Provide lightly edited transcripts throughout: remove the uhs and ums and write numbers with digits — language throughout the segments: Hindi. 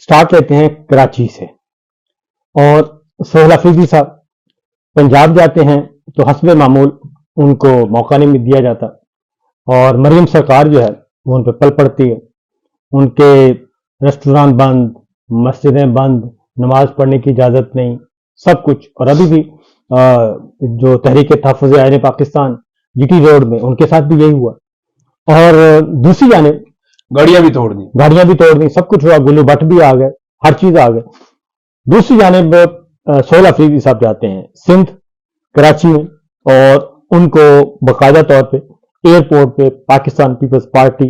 स्टार्ट लेते हैं कराची से। और सोहेल अफरीदी साहब पंजाब जाते हैं तो हस्बे मामूल उनको मौका नहीं दिया जाता, और मरियम सरकार जो है वो उन पर पल पड़ती है। उनके रेस्टोरेंट बंद, मस्जिदें बंद, नमाज पढ़ने की इजाज़त नहीं, सब कुछ। और अभी भी जो तहरीक तहफ़्फ़ुज़ आईन पाकिस्तान जीटी रोड में, उनके साथ भी यही हुआ। और दूसरी जानिब गाड़ियां भी तोड़ दी, सब कुछ हुआ, गुल्लू भट्ट भी आ गए, हर चीज आ गए। दूसरी जानिब सोहेल अफरीदी साहब जाते हैं सिंध, कराची में, और उनको बाकायदा तौर पे एयरपोर्ट पे पाकिस्तान पीपल्स पार्टी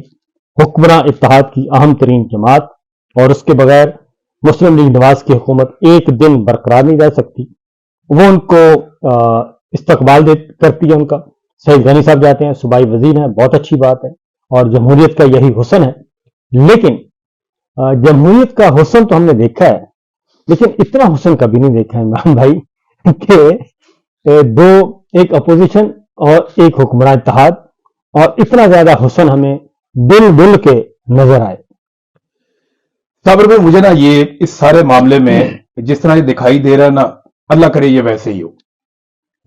हुक्मरान इत्तेहाद की अहम तरीन जमात, और उसके बगैर मुस्लिम लीग नवाज की हुकूमत एक दिन बरकरार नहीं रह सकती, वो उनको इस्तकबाल करती है उनका। सईद गनी साहब जाते हैं, सूबाई वजीर हैं, बहुत अच्छी बात है, और जमहूरियत का यही हुस्न है। लेकिन जमहूरियत का हुस्न तो हमने देखा है, लेकिन इतना हुस्न कभी नहीं देखा है इमरान भाई कि दो, एक अपोजिशन और एक हुक्मरान इत्तेहाद, और इतना ज्यादा हुस्न हमें दिल दिल के नजर आए। साबर में मुझे ना ये इस सारे मामले में जिस तरह ये दिखाई दे रहा है ना, अल्लाह करे ये वैसे ही हो,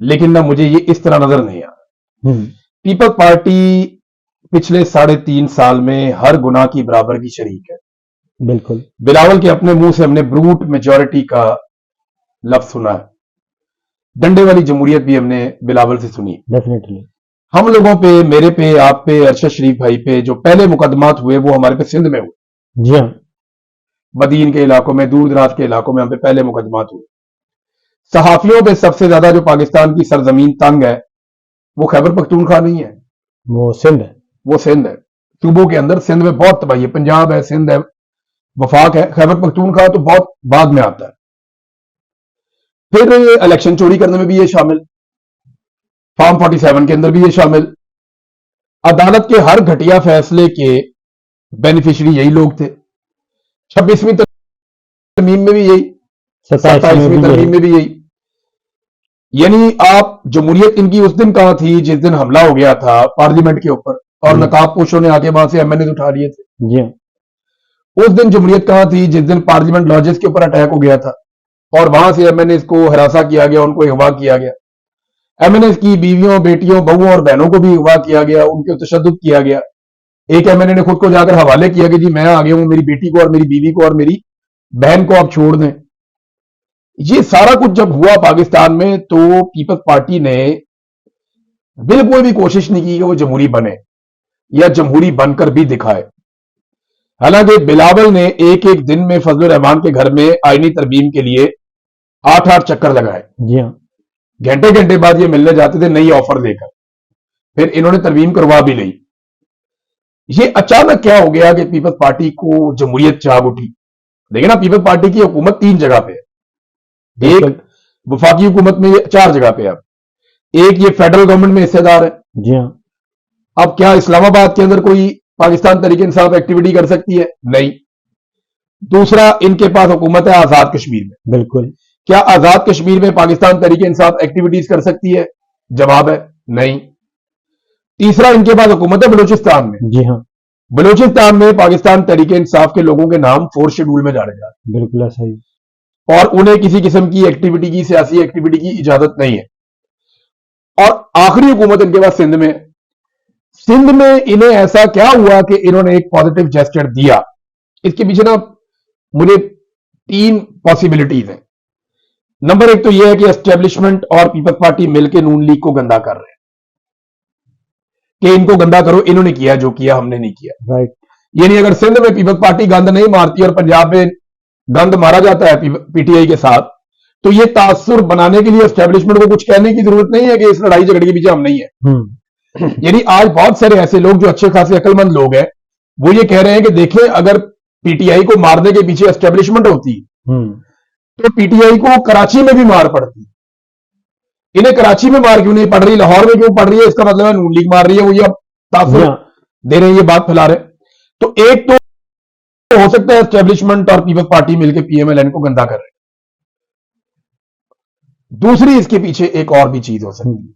लेकिन ना मुझे ये इस तरह नजर नहीं आ रहा। पीपल्स पार्टी पिछले 3.5 साल में हर गुनाह की बराबर की शरीक है। बिल्कुल। बिलावल के अपने मुंह से हमने ब्रूट मेजॉरिटी का लफ्ज सुना है, डंडे वाली जमहूरियत भी हमने बिलावल से सुनी। डेफिनेटली। हम लोगों पे, मेरे पे, आप पे, अरशद शरीफ भाई पे जो पहले मुकदमात हुए वो हमारे पे सिंध में हुए। जी हाँ। बदीन के इलाकों में, दूर दराज के इलाकों में हम पे पहले मुकदमात हुए। सहाफियों पे सबसे ज्यादा जो पाकिस्तान की सरजमीन तंग है वो खैबर पख्तूनख्वा नहीं है, वो सिंध है। वो सिंध है। सूबों के अंदर सिंध में बहुत तबाही है, पंजाब है, सिंध है, वफाक है, खैबर पख्तूनख्वा तो बहुत बाद में आता है। फिर इलेक्शन चोरी करने में भी ये शामिल, फॉर्म 47 के अंदर भी ये शामिल। अदालत के हर घटिया फैसले के बेनिफिशियरी यही लोग थे। 26वीं तरमीम में भी यही, 27वीं तरमीम में भी यही। यानी आप, जमहूरियत इनकी उस दिन कहां थी जिस दिन हमला हो गया था पार्लियामेंट के ऊपर और नकाब पोशों ने आके वहां से एमएनए उठा लिए थे। जी। उस दिन जमहूरियत कहां थी जिस दिन पार्लियामेंट लॉजेस के ऊपर अटैक हो गया था और वहां से एमएनए को हरासा किया गया, उनको अगवा किया गया। एमएनए की बीवियों, बेटियों, बहुओं और बहनों को भी अगवा किया गया, उनके तशद्दुद किया गया। एक एमएनए ने खुद को जाकर हवाले किया कि जी मैं आ गया हूं, मेरी बेटी को और मेरी बीवी को और मेरी बहन को आप छोड़ दें। ये सारा कुछ जब हुआ पाकिस्तान में तो पीपल्स पार्टी ने बिल्कुल भी कोशिश नहीं की कि वो जमहूरी बने या जमहूरी बनकर भी दिखाए। हालांकि बिलावल ने एक एक दिन में फजल रहमान के घर में आईनी तरमीम के लिए 8-8 चक्कर लगाए। जी हाँ। घंटे घंटे बाद ये मिलने जाते थे नई ऑफर लेकर, फिर इन्होंने तरमीम करवा भी ली। ये अचानक क्या हो गया कि पीपल्स पार्टी को जमहूरियत जाग उठी। देखिए ना, पीपल्स पार्टी की हुकूमत 3 जगह पे है। एक वफाकी हुकूमत में, ये 4 जगह पे है। एक ये फेडरल गवर्नमेंट में हिस्सेदार है। जी हाँ। अब क्या इस्लामाबाद के अंदर कोई पाकिस्तान तरीके इंसाफ एक्टिविटी कर सकती है? नहीं। दूसरा, इनके पास हुकूमत है आजाद कश्मीर में। बिल्कुल। क्या आजाद कश्मीर में पाकिस्तान तरीके इंसाफ एक्टिविटीज कर सकती है? जवाब है नहीं। तीसरा, इनके पास हुकूमत है बलूचिस्तान में। जी हाँ। बलूचिस्तान में पाकिस्तान तरीके इंसाफ के लोगों के नाम 4th शेड्यूल में डाले जाते हैं। बिल्कुल ऐसा ही। और उन्हें किसी किस्म की एक्टिविटी की, सियासी एक्टिविटी की इजाजत नहीं है। और आखिरी हुकूमत इनके पास सिंध में। सिंध में इन्हें ऐसा क्या हुआ कि इन्होंने एक पॉजिटिव जेस्चर दिया? इसके पीछे ना मुझे 3 पॉसिबिलिटीज हैं। नंबर 1 तो यह है कि एस्टेब्लिशमेंट और पीपल्स पार्टी मिलकर नून लीग को गंदा कर रहे हैं कि इनको गंदा करो, इन्होंने किया जो किया, हमने नहीं किया। राइट। यानी अगर सिंध में पीपल्स पार्टी गंद नहीं मारती और पंजाब में गंद मारा जाता है पीटीआई के साथ, तो ये तासुर बनाने के लिए एस्टेब्लिशमेंट को कुछ कहने की जरूरत नहीं है कि इस लड़ाई झगड़े के पीछे हम नहीं है। यानी आज बहुत सारे ऐसे लोग जो अच्छे खासे अक्लमंद लोग हैं, वो ये कह रहे हैं कि देखें, अगर पीटीआई को मारने के पीछे एस्टेब्लिशमेंट होती तो पीटीआई को कराची में भी मार पड़ती। इन्हें कराची में मार क्यों नहीं पड़ रही, लाहौर में क्यों पड़ रही है? इसका मतलब है नून लीग मार रही है, वो ये तासुर दे रहे हैं, ये बात फैला रहे हैं। तो एक तो हो सकता है एस्टेब्लिशमेंट और पीपल्स पार्टी मिलकर पीएमएलएन को गंदा कर रहे हैं। दूसरी, इसके पीछे एक और भी चीज हो सकती है।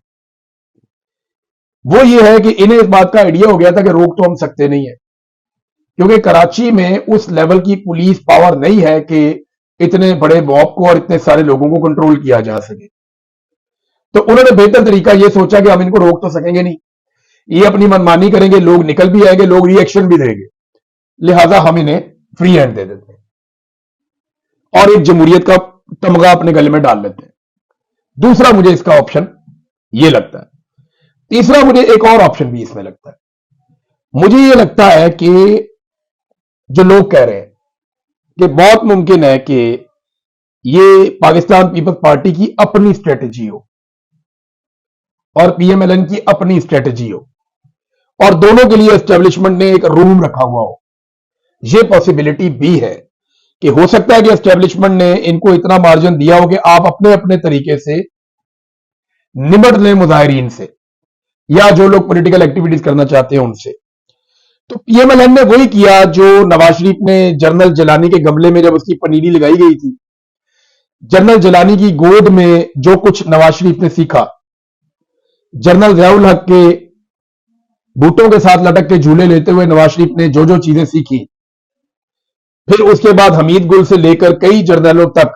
वो ये है कि इन्हें इस बात का आइडिया हो गया था कि रोक तो हम सकते नहीं है, क्योंकि कराची में उस लेवल की पुलिस पावर नहीं है कि इतने बड़े मॉब को और इतने सारे लोगों को कंट्रोल किया जा सके। तो उन्होंने बेहतर तरीका यह सोचा कि हम इनको रोक तो सकेंगे नहीं, ये अपनी मनमानी करेंगे, लोग निकल भी आएंगे, लोग रिएक्शन भी देंगे, लिहाजा हम इन्हें फ्री हैंड दे देते हैं और एक जमहूरियत का तमगा अपने गले में डाल लेते हैं। दूसरा मुझे इसका ऑप्शन यह लगता है। तीसरा मुझे एक और ऑप्शन भी इसमें लगता है। मुझे यह लगता है कि जो लोग कह रहे हैं कि बहुत मुमकिन है कि ये पाकिस्तान पीपल्स पार्टी की अपनी स्ट्रेटजी हो और पीएमएलएन की अपनी स्ट्रेटजी हो और दोनों के लिए एस्टेब्लिशमेंट ने एक रूम रखा हुआ हो। यह पॉसिबिलिटी भी है कि हो सकता है कि एस्टेब्लिशमेंट ने इनको इतना मार्जिन दिया हो कि आप अपने अपने तरीके से निपट लें मुजाहिरीन से या जो लोग पॉलिटिकल एक्टिविटीज करना चाहते हैं उनसे। तो पीएमएलएन ने वही किया जो नवाज शरीफ ने जनरल जलानी के गमले में जब उसकी पनीरी लगाई गई थी, जनरल जलानी की गोद में जो कुछ नवाज शरीफ ने सीखा, जनरल ज़ियाउल हक के भुट्टो के साथ लटक के झूले लेते हुए नवाज शरीफ ने जो जो चीजें सीखी, फिर उसके बाद हमीद गुल से लेकर कई जर्नलों तक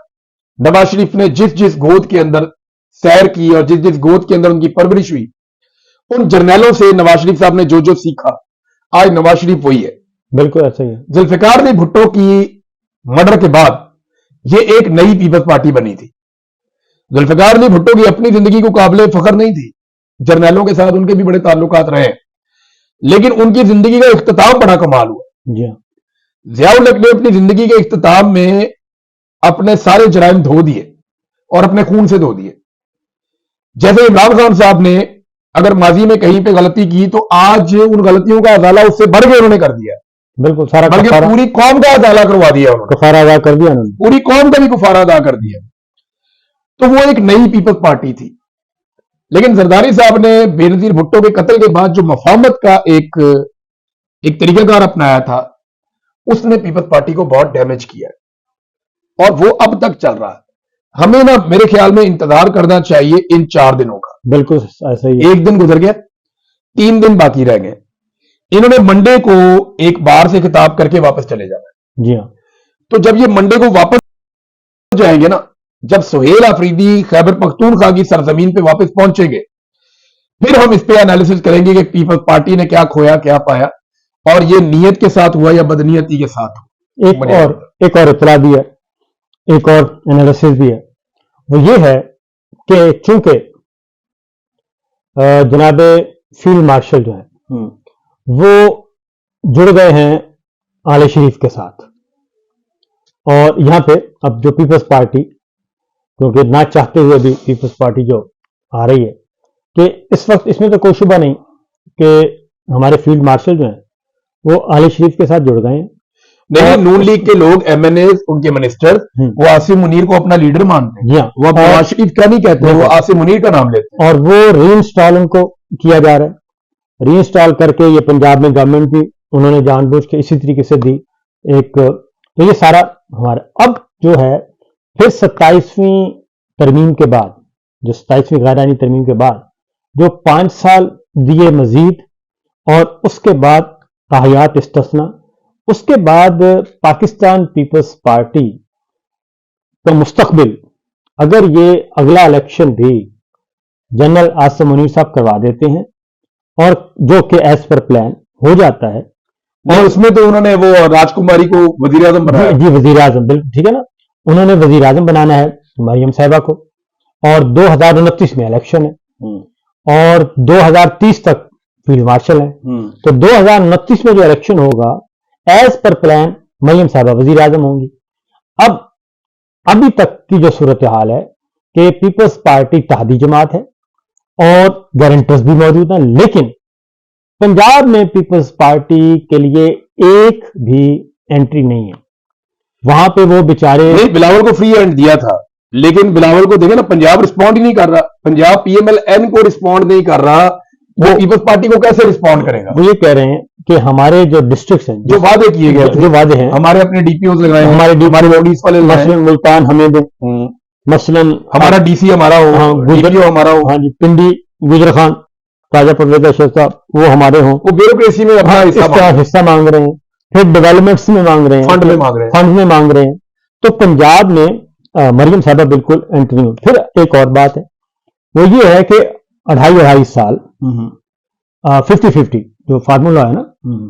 नवाज शरीफ ने जिस जिस गोद के अंदर सैर की और जिस जिस गोद के अंदर उनकी परवरिश हुई, उन जर्नलों से नवाज शरीफ साहब ने जो जो सीखा, आज नवाज शरीफ वही है। बिल्कुल ऐसा ही है। जुल्फिकार अली भुट्टो की मर्डर के बाद यह एक नई पीपल्स पार्टी बनी थी। जुल्फिकार अली भुट्टो की अपनी जिंदगी को काबिले फख्र नहीं थी, जर्नलों के साथ उनके भी बड़े ताल्लुकात रहे, लेकिन उनकी जिंदगी का इख्तिताम बड़ा कमाल हुआ। जी हाँ। ज़ियाउल हक ने अपनी जिंदगी के इख्तिताम में अपने सारे जराइम धो दिए और अपने खून से धो दिए। जैसे इमरान खान साहब ने अगर माजी में कहीं पे गलती की तो आज उन गलतियों का अजाला उससे बढ़ के उन्होंने कर दिया। बिल्कुल, सारा बल्कि पूरी कौम का अजाला करवा दिया उन्होंने, कफारा अदा कर दिया उन्होंने, पूरी कौम का भी कफारा अदा कर दिया। तो वो एक नई पीपल्स पार्टी थी। लेकिन जरदारी साहब ने बेनजीर भुट्टो के कत्ल के बाद जो मफाहमत का एक तरीकाकार अपनाया था, उसने पीपल्स पार्टी को बहुत डैमेज किया और वो अब तक चल रहा है। हमें ना मेरे ख्याल में इंतजार करना चाहिए इन 4 दिनों का। बिल्कुल ऐसा ही है। एक दिन गुजर गया, 3 दिन बाकी रह गए। इन्होंने मंडे को एक बार से खिताब करके वापस चले जाना है। जी हाँ। तो जब ये मंडे को वापस जाएंगे ना, जब सुहेल अफरीदी खैबर पख्तूनख्वा की सरजमीन पे वापस पहुंचेंगे, फिर हम इस पे एनालिसिस करेंगे कि पीपल्स पार्टी ने क्या खोया, क्या पाया, और ये नीयत के साथ हुआ या बदनीयती के साथ हुआ। एक और इतला भी है, एक और एनालिसिस भी है। वो ये है कि चूंकि जनाब फील्ड मार्शल जो है वो जुड़ गए हैं आले शरीफ के साथ, और यहां पे अब जो पीपल्स पार्टी, क्योंकि ना चाहते हुए भी पीपल्स पार्टी जो आ रही है, कि इस वक्त इसमें तो कोई शुबा नहीं कि हमारे फील्ड मार्शल जो हैं वो आले शरीफ के साथ जुड़ गए हैं। नहीं, नून लीग के लोग, एमएनए, उनके मिनिस्टर, वो आसिम मुनीर को अपना लीडर मानते हैं। हाँ, वो नवाज शरीफ का नहीं कहते, वो आसिम मुनीर का नाम लेते हैं। और वो रीइंस्टॉल उनको किया जा रहा है, रीइंस्टॉल करके ये पंजाब में गवर्नमेंट भी उन्होंने जानबूझ के इसी तरीके से दी एक। तो ये सारा हमारा अब जो है फिर 27वीं तरमीम के बाद, जो 27वीं गैरानी तरमीम के बाद जो 5 साल दिए मजीद, और उसके बाद ताहियात इस्तिस्ना, उसके बाद पाकिस्तान पीपल्स पार्टी का मुस्तकबिल, अगर ये अगला इलेक्शन भी जनरल आसिम मुनीर साहब करवा देते हैं, और जो कि एज पर प्लान हो जाता है, और उसमें तो उन्होंने वो राजकुमारी को वजीर आजम बनाया। जी, वजीर आजम, बिल्कुल ठीक है ना, उन्होंने वजीर आजम बनाना है मरियम साहिबा को, और 2029 में इलेक्शन है और 2030 तक फील्ड मार्शल है। तो 2029 में जो इलेक्शन होगा, एज पर प्लान मरियम साहिबा वजीर आजम होंगी। अब अभी तक की जो सूरत हाल है कि पीपल्स पार्टी तहदी जमात है और गारंटर्स भी मौजूद हैं, लेकिन पंजाब में पीपल्स पार्टी के लिए एक भी एंट्री नहीं है। वहां पे वो बेचारे, नहीं, बिलावल को फ्री हैंड दिया था, लेकिन बिलावल को देखे ना, पंजाब रिस्पॉन्ड ही नहीं कर रहा। पंजाब पीएमएलएन को रिस्पॉन्ड नहीं कर रहा, वो पीपल्स पार्टी को कैसे रिस्पॉन्ड करेगा? वो ये कह रहे हैं कि हमारे जो डिस्ट्रिक्ट हैं, जो वादे किए गए थे, जो वादे हैं, हमारे अपने डीपीओज लगाए, हमारे पुलिस वाले, मसलन मुल्तान हमें दें, मसलन हमारा डीसी हमारा हो, डीपीओ हमारा हो, हाँ जी, पिंडी गुजर खान, ताजा परवेज अशरफ साहब, वो हमारे हों, वो ब्यूरोक्रेसी में अपना हिस्सा मांग रहे हैं। फिर डेवलपमेंट्स में मांग रहे हैं, फंड में मांग रहे हैं। फंड में मांग रहे हैं। तो पंजाब में मरियम साहबा बिल्कुल एंट्री नहीं हुई। फिर एक और बात है, वो ये है कि 2.5 साल 50-50 जो फार्मूला है ना,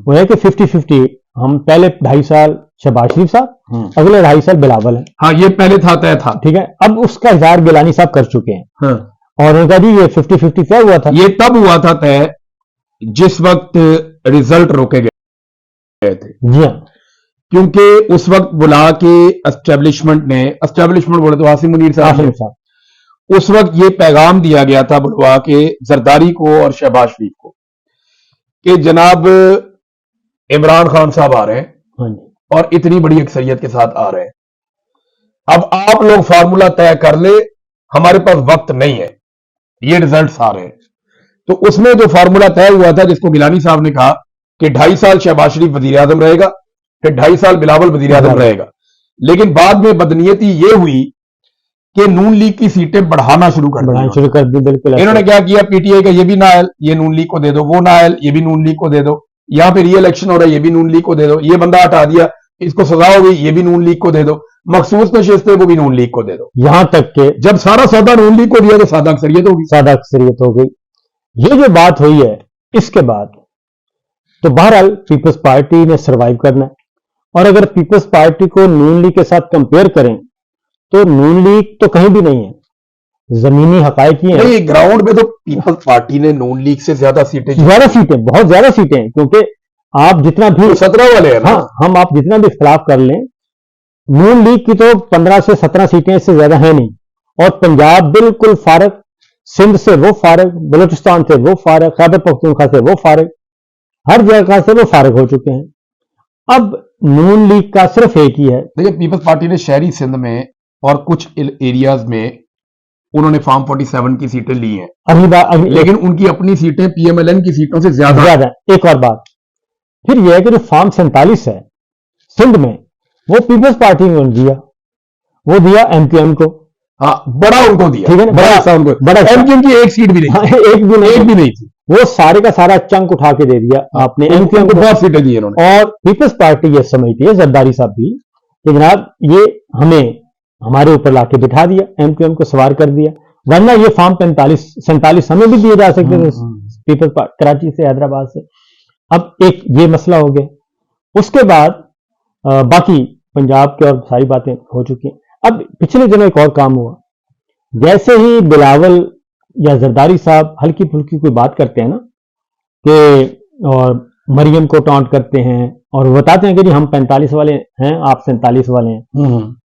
वो है कि 50-50 हम पहले 2.5 साल शहबाज शरीफ साहब, अगले 2.5 साल बिलावल है। हाँ, ये पहले था, तय था। ठीक है, अब उसका इजहार गिलानी साहब कर चुके हैं। हाँ। और उनका जी ये 50-50 क्या हुआ था, ये तब हुआ था तय जिस वक्त रिजल्ट रोके गए थे। जी हाँ, क्योंकि उस वक्त बुला के एस्टेब्लिशमेंट बोले तो आसिम मुनीर आसिम साहब, साहब, उस वक्त ये पैगाम दिया गया था बुलवा के जरदारी को और शहबाज शरीफ को कि जनाब इमरान खान साहब आ रहे हैं हाँ जी, और इतनी बड़ी अक्सरियत के साथ आ रहे हैं, अब आप लोग फार्मूला तय कर ले, हमारे पास वक्त नहीं है, ये रिजल्ट्स आ रहे हैं। तो उसमें जो फार्मूला तय हुआ था, जिसको गिलानी साहब ने कहा कि 2.5 साल शहबाज शरीफ वजीर आजम रहेगा, फिर 2.5 साल बिलावल वजीर आजम रहेगा। लेकिन बाद में बदनीयती ये हुई कि नून लीग की सीटें बढ़ाना शुरू कर दी। बिल्कुल। इन्होंने क्या किया, पीटीआई का ये भी नायल, ये नून लीग को दे दो, वो नायल, ये भी नून लीग को दे दो, यहां पे री इलेक्शन हो रहा है, ये भी नून लीग को दे दो, ये बंदा हटा दिया, इसको सजा हो गई, ये भी नून लीग को दे दो, मखसूस नशिस्तें वो भी नून लीग को दे दो। यहां तक के जब सारा सौदा नून लीग को दिया तो सादा अक्सरियत होगी। सादा अक्सरियत हो गई। ये जो बात हुई है, इसके बाद तो बहरहाल पीपल्स पार्टी ने सरवाइव करना है। और अगर पीपल्स पार्टी को नून लीग के साथ कंपेयर करें तो नून लीग तो कहीं भी नहीं है, जमीनी हकायक ही है। नहीं, ग्राउंड पे तो पीपल्स पार्टी ने नून लीग से ज्यादा सीटें, बहुत ज्यादा सीटें हैं, क्योंकि आप जितना भी 17 वाले हैं ना। हाँ, हम आप जितना भी इख्तलाफ कर लें, नून लीग की तो 15 से 17 सीटें इससे ज्यादा है नहीं। और पंजाब बिल्कुल फारग, सिंध से वो फारग, बलूचिस्तान से वो फारग, खैबर पख्तूनख्वा से वो फारग, हर जगह से वो फारग हो चुके हैं। अब नून लीग का सिर्फ एक ही है। देखिए, पीपल्स पार्टी ने शहरी सिंध में और कुछ एरियाज में उन्होंने फार्म 47 की सीटें ली हैं, लेकिन उनकी अपनी सीटें पीएमएलएन की सीटों से ज्यादा। एक और बात फिर यह है कि जो फार्म 47 है सिंध में, वो पीपल्स पार्टी ने दिया, वो दिया एमक्यूएम को। हाँ, बड़ा उनको दिया, ठीक है ना, बड़ा हिस्सा उनको। बड़ा एमक्यूएम की एक सीट भी नहीं, एक भी नहीं थी, वो सारे का सारा चंक उठा के दे दिया आपने एमक्यूएम को। बहुत सीटें दी इन्होंने। और पीपल्स पार्टी ये समझती है, जरदारी साहब भी, कि जनाब ये हमें हमारे ऊपर लाके बिठा दिया, एमक्यूएम को सवार कर दिया, वरना ये फार्म 47 हमें भी दिए जा सकते थे पीपल्स पार्टी कराची से, हैदराबाद से। अब एक ये मसला हो गया। उसके बाद बाकी पंजाब की और सारी बातें हो चुकी हैं। अब पिछले दिनों एक और काम हुआ, जैसे ही बिलावल या जरदारी साहब हल्की फुल्की कोई बात करते हैं ना, कि और मरियम को टॉन्ट करते हैं और बताते हैं कि जी हम 45 वाले हैं, आप 47 वाले हैं।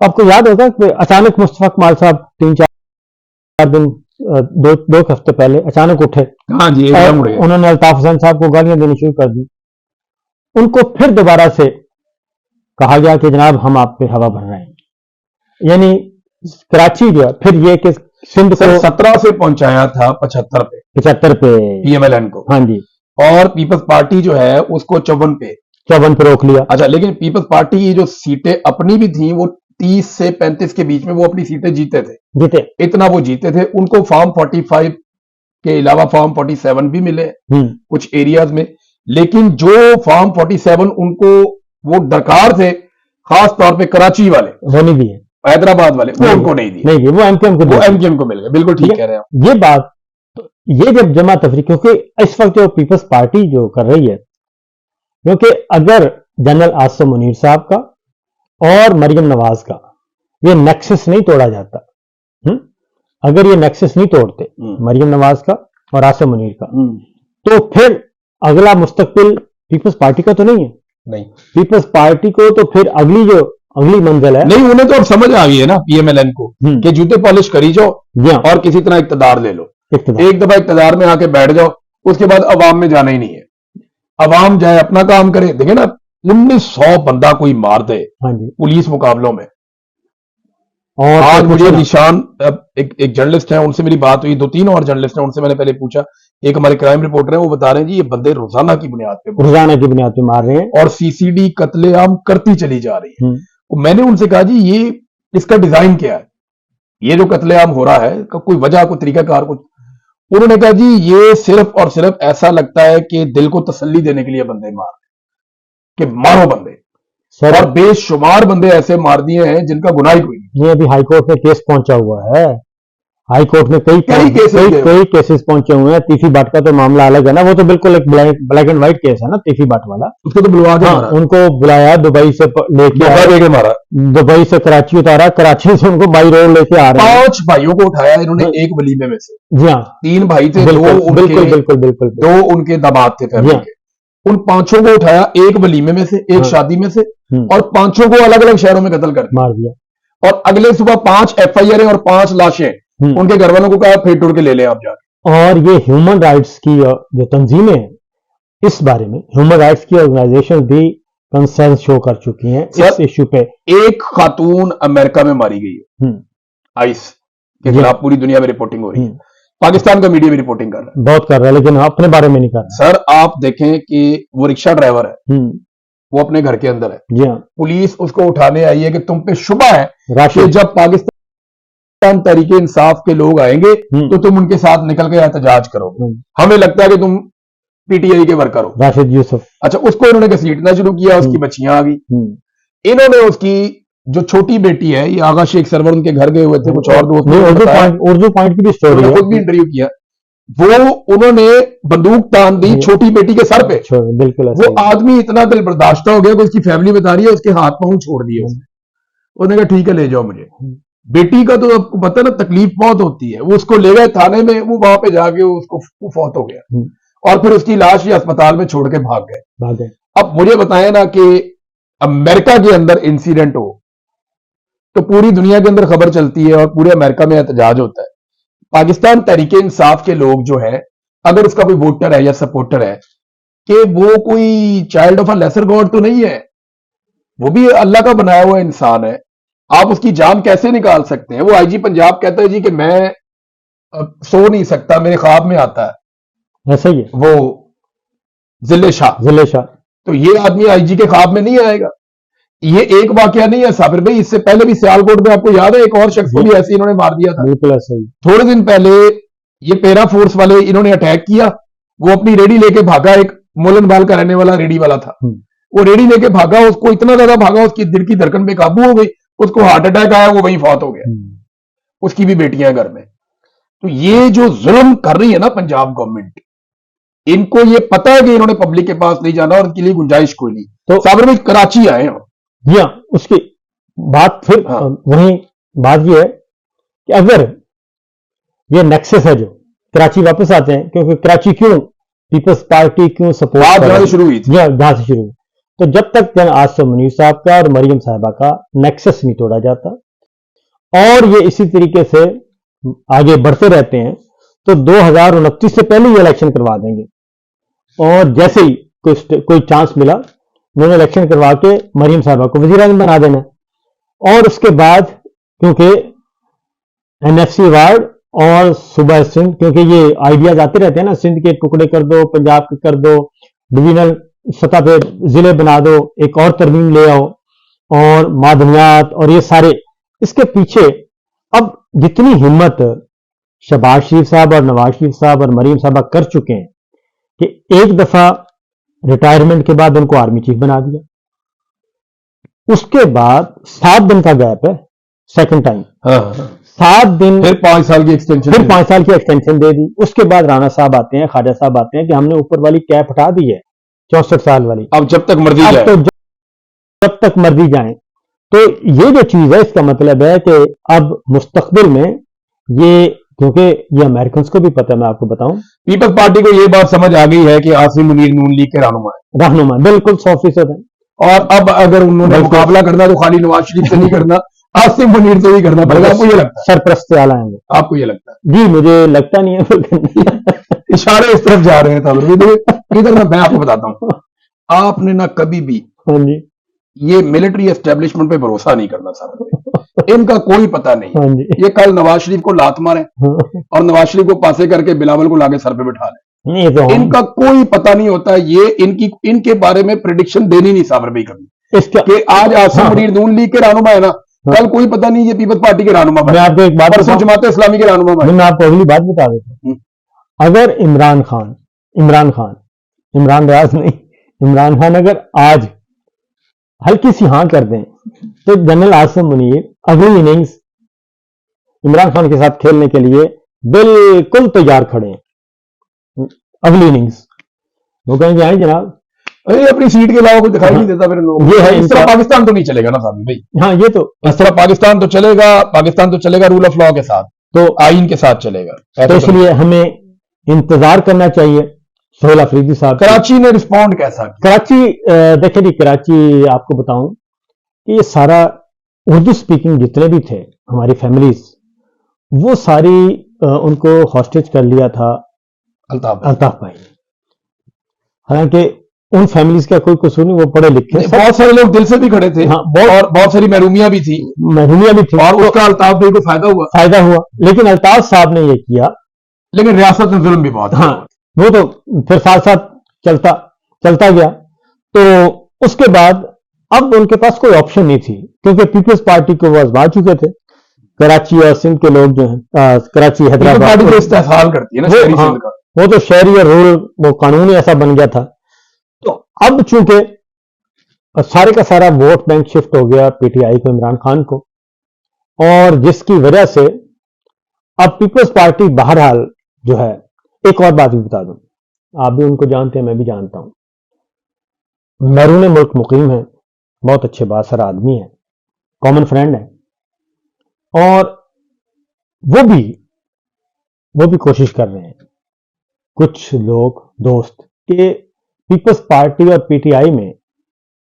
आपको याद होगा कि अचानक मुस्तफा कमाल साहब 3-4 दिन, दो हफ्ते पहले अचानक उठे। हाँ जी, और उन्होंने अल्ताफ हुसैन साहब को गालियां देनी शुरू कर दी। उनको फिर दोबारा से कहा गया कि जनाब हम आप पे हवा भर रहे हैं, यानी कराची जो है, फिर ये कि सिंध को 17 से पहुंचाया था 75 पे पीएमएलएन को। हाँ जी, और पीपल्स पार्टी जो है उसको 54 पे रोक लिया। अच्छा, लेकिन पीपल्स पार्टी की जो सीटें अपनी भी थी, वो 30 से 35 के बीच में वो अपनी सीटें जीते, इतना वो जीते थे। उनको फॉर्म 45 के अलावा फॉर्म 47 भी मिले कुछ एरियाज में, लेकिन जो फॉर्म 47 उनको वो दरकार थे, खास तौर पे कराची वाले, वो नहीं दिए, हैदराबाद वाले, वो उनको नहीं दिए, वो एमक्यूएम को मिल गए। बिल्कुल ठीक कह रहे हैं ये बात। तो ये जब जमा तफरी, क्योंकि इस वक्त जो पीपल्स पार्टी जो कर रही है, क्योंकि अगर जनरल आसिम मुनीर साहब का और मरियम नवाज का ये नेक्सस नहीं तोड़ा जाता, अगर ये नेक्सस नहीं तोड़ते मरियम नवाज का और आसिम मुनीर का, तो फिर अगला मुस्तकबिल पीपल्स पार्टी का तो नहीं है। नहीं, पीपल्स पार्टी को तो फिर अगली मंजिल है। नहीं, उन्हें तो अब समझ आ गई है ना पीएमएलएन को कि जूते पॉलिश करी जाओ और किसी तरह इक्तदार ले लो। एक दफा इक्तदार में आके बैठ जाओ, उसके बाद अवाम में जाना ही नहीं है। अवाम जाए अपना काम करे। देखे ना, 1900 बंदा कोई मार दे पुलिस मुकाबलों में। और आज मुझे निशान, एक जर्नलिस्ट है, उनसे मेरी बात हुई, 2-3 और जर्नलिस्ट हैं, उनसे मैंने पहले पूछा। एक हमारे क्राइम रिपोर्टर हैं, वो बता रहे हैं जी ये बंदे रोजाना की बुनियाद पे मार रहे हैं, और सीसीडी कत्लेआम करती चली जा रही है। तो मैंने उनसे कहा जी ये इसका डिजाइन क्या है, ये जो कत्लेआम हो रहा है, कोई वजह, कोई तरीकाकार कुछ? उन्होंने कहा जी ये सिर्फ और सिर्फ ऐसा लगता है कि दिल को तसल्ली देने के लिए बंदे मार, कि मारो बंदे, सर और बेशुमार बंदे ऐसे मार दिए हैं जिनका गुनाह ही कोई नहीं। ये अभी हाई कोर्ट में केस पहुंचा हुआ है। हाई कोर्ट में कई केसेस पहुंचे हुए हैं। तीफी भट्ट का तो मामला अलग है ना, वो तो बिल्कुल एक ब्लैक एंड व्हाइट केस है ना, तीफी भट्ट वाला। उसको तो बुलवा के मारा, उनको बुलाया, दुबई से लेके मारा, दुबई से कराची उतारा, कराची से उनको बाई रोड लेके आ रहे हैं। 5 भाइयों को उठाया इन्होंने एक वलीमे में से। जी हाँ, 3 भाई थे, बिल्कुल 2 उनके दामाद थे फैमिली के। उन 5 को उठाया एक वलीमे में से, एक शादी में से, और 5 को अलग अलग शहरों में कत्ल कर मार दिया। और अगले सुबह 5 FIR और 5 लाशें उनके घर वालों को कहा फेंक टूट के ले लें आप जाके। और ये ह्यूमन राइट्स की जो तंजीमें हैं, इस बारे में ह्यूमन राइट्स की ऑर्गेनाइजेशन भी कंसर्न शो कर चुकी हैं इस इश्यू पे। एक खातून अमेरिका में मारी गई है, आइस के खिलाफ पूरी दुनिया में रिपोर्टिंग हो रही है, पाकिस्तान का मीडिया भी रिपोर्टिंग कर रहा है, बहुत कर रहा है, लेकिन अपने बारे में नहीं कर रहा। सर आप देखें कि वो रिक्शा ड्राइवर है, वो अपने घर के अंदर है, जी हाँ, पुलिस उसको उठाने आई है कि तुम पे शुबा है कि जब पाकिस्तान तहरीके इंसाफ के लोग आएंगे तो तुम उनके साथ निकल के एहतजाज करोगे, हमें लगता है कि तुम PTI के वर्कर हो। राशिद यूसुफ, अच्छा, उसको इन्होंने घसीटना शुरू किया, उसकी बच्चियां आ गई। इन्होंने उसकी जो छोटी बेटी है, ये आगा शेख सरवर उनके घर गए हुए थे, कुछ और दोस्त, उर्दू पॉइंट की भी स्टोरी है, खुद भी इंटरव्यू किया, वो उन्होंने बंदूक तान दी छोटी बेटी के सर पे। बिल्कुल, वो आदमी इतना दिल बर्दाश्त हो गया कि उसकी फैमिली बता रही है उसके हाथ पांव छोड़ दिए उसने। उन्होंने कहा ठीक है ले जाओ मुझे। बेटी का तो आपको पता ना तकलीफ बहुत होती है, वो उसको ले गए थाने में, वो वहां पे जाके उसको फौत हो गया, और फिर उसकी लाश ही अस्पताल में छोड़ के भाग गए। अब मुझे बताएं ना कि अमेरिका के अंदर इंसिडेंट हो तो पूरी दुनिया के अंदर खबर चलती है और पूरे अमेरिका में एहतजाज होता है। पाकिस्तान तहरीके इंसाफ के लोग जो है, अगर उसका कोई वोटर है या सपोर्टर है, कि वो कोई child of a lesser God तो नहीं है, वो भी अल्लाह का बनाया हुआ इंसान है, आप उसकी जान कैसे निकाल सकते हैं? वो IG पंजाब कहता है जी कि मैं सो नहीं सकता, मेरे ख्वाब में आता है, ऐसा ही है वो जिले शाह, तो ये आदमी IG के ख्वाब में नहीं आएगा। ये एक वाकया नहीं है साबिर भाई, इससे पहले भी सियालकोट में आपको याद है एक और शख्स को भी ऐसे इन्होंने मार दिया था। बिल्कुल ऐसा ही। थोड़े दिन पहले ये पैरा फोर्स वाले इन्होंने अटैक किया, वो अपनी रेडी लेके भागा, एक मोलनबाल का रहने वाला रेडी वाला था, वो रेडी लेके भागा, उसको इतना ज्यादा भागा उसकी दिल की धड़कन पे काबू हो गई, उसको हार्ट अटैक आया, वो वहीं फौत हो गया, उसकी भी बेटियां घर में। तो ये जो जुल्म कर रही है ना पंजाब गवर्नमेंट, इनको ये पता है कि इन्होंने पब्लिक के पास नहीं जाना और उनके लिए गुंजाइश कोई नहीं। तो साबिर भाई कराची आए हैं, जी हाँ, उसकी बात फिर वहीं बात ये है कि अगर ये नेक्सस है जो कराची वापस आते हैं, क्योंकि कराची क्यों पीपल्स पार्टी क्यों सपोर्ट शुरू हुई थी, जहां से शुरू हुई, तो जब तक जन आसिफ मुनीर साहब का और मरियम साहिबा का नेक्सस नहीं तोड़ा जाता और ये इसी तरीके से आगे बढ़ते रहते हैं, तो 2029 से पहले ही इलेक्शन करवा देंगे। और जैसे ही कोई चांस मिला, उन्होंने इलेक्शन करवा के मरियम साहिबा को वज़ीर-ए-आज़म बना देना, और उसके बाद क्योंकि NFC वार्ड और सूबा सिंध, क्योंकि ये आइडियाज आते रहते हैं ना, सिंध के टुकड़े कर दो, पंजाब के कर दो, डिवीजनल सतह पे जिले बना दो, एक और तरमीम ले आओ, और मादनियात और ये सारे, इसके पीछे अब जितनी हिम्मत शहबाज शरीफ साहब और नवाज शरीफ साहब और मरियम साहबा कर चुके हैं कि एक दफा रिटायरमेंट के बाद उनको आर्मी चीफ बना दिया, उसके बाद 7 दिन का गैप है, सेकंड टाइम 7 दिन, फिर 5 साल की एक्सटेंशन, फिर 5 साल की एक्सटेंशन दे दी। उसके बाद राणा साहब आते हैं, ख्वाजा साहब आते हैं कि हमने ऊपर वाली कैप हटा दी है 64 साल वाली, अब जब तक मर्जी जाए, तो जब तक मर्जी जाए। तो ये जो चीज है, इसका मतलब है कि अब मुस्तकबिल में ये, क्योंकि ये अमेरिकन को भी पता है, मैं आपको बताऊं, पीपल्स पार्टी को ये बात समझ आ गई है कि आसिफ मुनीर नून लीग के रहनुमा बिल्कुल 100% है, और अब अगर उन्होंने मुकाबला करना तो खाली नवाज शरीफ से नहीं करना, आसिफ मुनीर से ही करना पड़ेगा। आपको ये लगता है सरप्रस्त आला आएंगे? आपको ये लगता है? जी मुझे लगता नहीं है इशारे इस तरफ जा रहे हैं। इधर मैं आपको बताता हूँ, आपने ना कभी भी ये मिलिट्री एस्टेब्लिशमेंट पे भरोसा नहीं करना साहब, इनका कोई पता नहीं। ये कल नवाज शरीफ को लात मारे और नवाज शरीफ को पासे करके बिलावल को लाके सर पे बिठा ले, इनका कोई पता नहीं होता। ये इनके बारे में प्रेडिक्शन देनी नहीं साबर भाई कभी, कि आज आसिफ मुनीर नून लीग के रहनुमा है ना, कल कोई पता नहीं ये पीपल्स पार्टी के रहनुमा बने, आपको एक बात, जमात इस्लामी के रहनुमा बने। मैं आपको अगली बात बता देता हूँ, अगर इमरान खान अगर आज हल्की सी हाँ कर दें तो जनरल आसिम मुनीर अगली इनिंग्स इमरान खान के साथ खेलने के लिए बिल्कुल तैयार खड़े हैं। अगली इनिंग्स वो कहेंगे आए जनाब, अरे अपनी सीट के अलावा कुछ दिखाई नहीं देता फिर लोगों को। ये है इस तरह इनका- पाकिस्तान तो नहीं चलेगा ना साहब भाई, हाँ ये तो इस तरह पाकिस्तान तो चलेगा रूल ऑफ लॉ के साथ, तो आइन के साथ चलेगा। ऐसा तो तो नहीं। इसलिए हमें इंतजार करना चाहिए सोहेल अफरीदी साहब का। कराची ने रिस्पॉन्ड कैसा किया? कराची देखिए जी, कराची आपको बताऊं कि ये सारा उर्दू स्पीकिंग जितने भी थे हमारी फैमिलीज, वो सारी उनको हॉस्टेज कर लिया था अल्ताफ भाई। हालांकि उन फैमिलीज का कोई कसूर नहीं, वो पढ़े लिखे सब, बहुत सारे लोग दिल से भी खड़े थे। हाँ, और बहुत सारी महरूमियां भी थी, महरूमिया भी थी और उसका अल्ताफ भाई को फायदा हुआ। लेकिन अल्ताफ साहब ने ये किया। लेकिन रियासत में जुल्म भी बहुत है। हाँ, वो तो फिर साथ साथ चलता गया। तो उसके बाद अब उनके पास कोई ऑप्शन नहीं थी, क्योंकि पीपल्स पार्टी को वो आजमा चुके थे। कराची और सिंध के लोग जो हैं, कराची पीपल्स हैदराबाद पार्टी तो इस्तेहसाल करती है ना शहरी हाँ, सिंध का। वो तो शहरी और रूरल वो कानून ही ऐसा बन गया था। तो अब चूंकि सारे का सारा वोट बैंक शिफ्ट हो गया पीटीआई को, इमरान खान को, और जिसकी वजह से अब पीपल्स पार्टी बहरहाल जो है, एक और बात भी बता दूं, आप भी उनको जानते हैं, मैं भी जानता हूं, मैरून मुल्क मुकीम है, बहुत अच्छे बासर आदमी है, कॉमन फ्रेंड है, और वो भी कोशिश कर रहे हैं कुछ लोग दोस्त कि पीपल्स पार्टी और पीटीआई में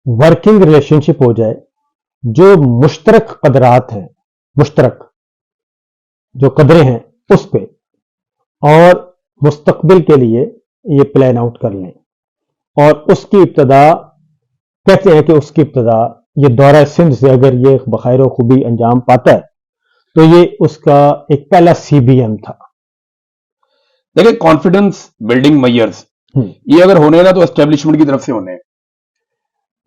वर्किंग रिलेशनशिप हो जाए, जो मुश्तरक कदरात हैं, मुश्तरक जो कदरें हैं उस पे, और मुस्तकबिल के लिए ये प्लान आउट कर लें। और उसकी इब्तदा कहते हैं कि उसकी इब्तदा ये दौरा सिंध से अगर ये बखैर खूबी अंजाम पाता है तो ये उसका एक पहला सीबीएम था। देखिए, कॉन्फिडेंस बिल्डिंग मेजर्स ये अगर होने हैं ना तो एस्टेब्लिशमेंट की तरफ से होने हैं।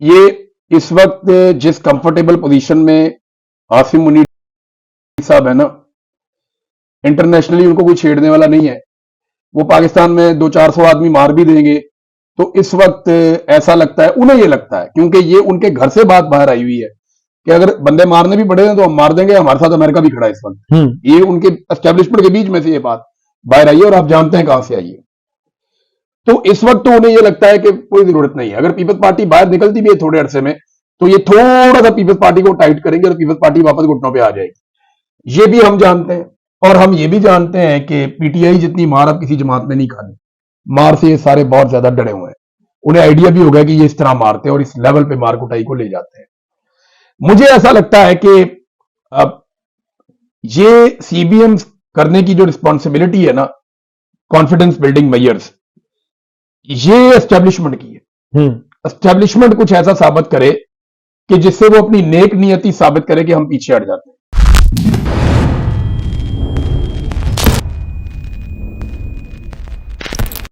ये इस वक्त जिस कंफर्टेबल पोजीशन में आसिम मुनीर साहब है ना, इंटरनेशनली उनको कोई छेड़ने वाला नहीं है। वो पाकिस्तान में 200-400 आदमी मार भी देंगे तो इस वक्त ऐसा लगता है, उन्हें ये लगता है, क्योंकि ये उनके घर से बात बाहर आई हुई है कि अगर बंदे मारने भी पड़े तो हम मार देंगे, हमारे साथ अमेरिका भी खड़ा है इस वक्त। ये उनके एस्टेब्लिशमेंट के बीच में से ये बात बाहर आई है, और आप जानते हैं कहां से आई है। तो इस वक्त तो उन्हें यह लगता है कि कोई जरूरत नहीं है। अगर पीपल्स पार्टी बाहर निकलती भी है थोड़े अरसे में, तो ये थोड़ा सा पीपल्स पार्टी को टाइट करेंगे और पीपल्स पार्टी वापस घुटनों पे आ जाएगी। ये भी हम जानते हैं, और हम ये भी जानते हैं कि पीटीआई जितनी मार अब किसी जमात में नहीं खानी। मार से ये सारे बहुत ज्यादा डरे हुए हैं। उन्हें आइडिया भी होगा कि ये इस तरह मारते हैं और इस लेवल पे मार कुटाई को ले जाते हैं। मुझे ऐसा लगता है कि अब ये सीबीएम करने की जो रिस्पॉन्सिबिलिटी है ना, कॉन्फिडेंस बिल्डिंग मेजर्स, ये एस्टेब्लिशमेंट की है। एस्टेब्लिशमेंट कुछ ऐसा साबित करे कि जिससे वो अपनी नेक नियति साबित करे कि हम पीछे हट जाते हैं।